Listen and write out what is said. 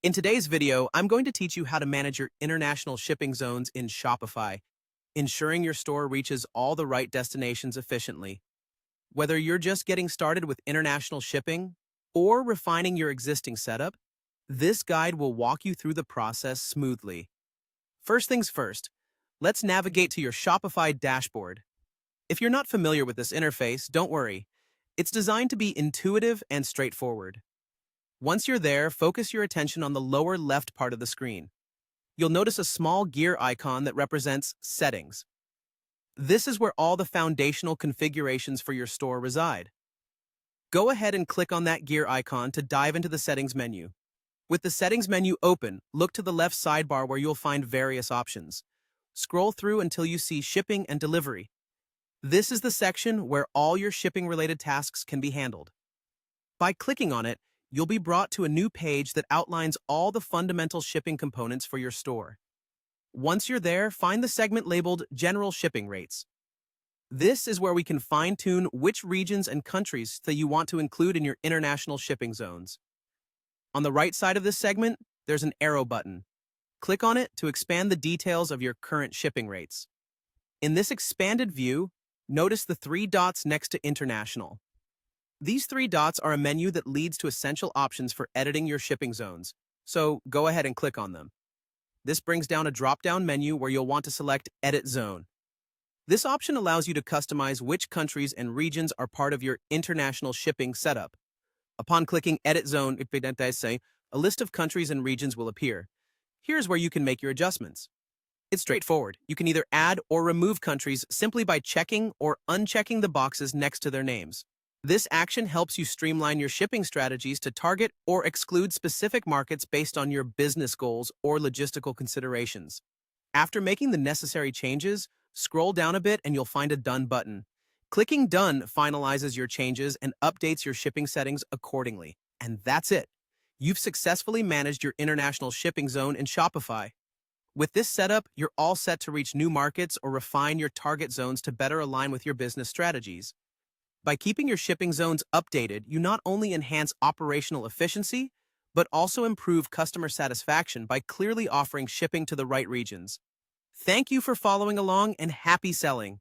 In today's video, I'm going to teach you how to manage your international shipping zones in Shopify, ensuring your store reaches all the right destinations efficiently. Whether you're just getting started with international shipping or refining your existing setup, this guide will walk you through the process smoothly. First things first, let's navigate to your Shopify dashboard. If you're not familiar with this interface, don't worry. It's designed to be intuitive and straightforward. Once you're there, focus your attention on the lower left part of the screen. You'll notice a small gear icon that represents Settings. This is where all the foundational configurations for your store reside. Go ahead and click on that gear icon to dive into the Settings menu. With the Settings menu open, look to the left sidebar where you'll find various options. Scroll through until you see Shipping and Delivery. This is the section where all your shipping-related tasks can be handled. By clicking on it, you'll be brought to a new page that outlines all the fundamental shipping components for your store. Once you're there, find the segment labeled General Shipping Rates. This is where we can fine-tune which regions and countries that you want to include in your international shipping zones. On the right side of this segment, there's an arrow button. Click on it to expand the details of your current shipping rates. In this expanded view, notice the three dots next to International. These three dots are a menu that leads to essential options for editing your shipping zones, so go ahead and click on them. This brings down a drop-down menu where you'll want to select Edit Zone. This option allows you to customize which countries and regions are part of your international shipping setup. Upon clicking Edit Zone, a list of countries and regions will appear. Here's where you can make your adjustments. It's straightforward. You can either add or remove countries simply by checking or unchecking the boxes next to their names. This action helps you streamline your shipping strategies to target or exclude specific markets based on your business goals or logistical considerations. After making the necessary changes, scroll down a bit and you'll find a Done button. Clicking Done finalizes your changes and updates your shipping settings accordingly. And that's it. You've successfully managed your international shipping zone in Shopify. With this setup, you're all set to reach new markets or refine your target zones to better align with your business strategies. By keeping your shipping zones updated, you not only enhance operational efficiency, but also improve customer satisfaction by clearly offering shipping to the right regions. Thank you for following along and happy selling!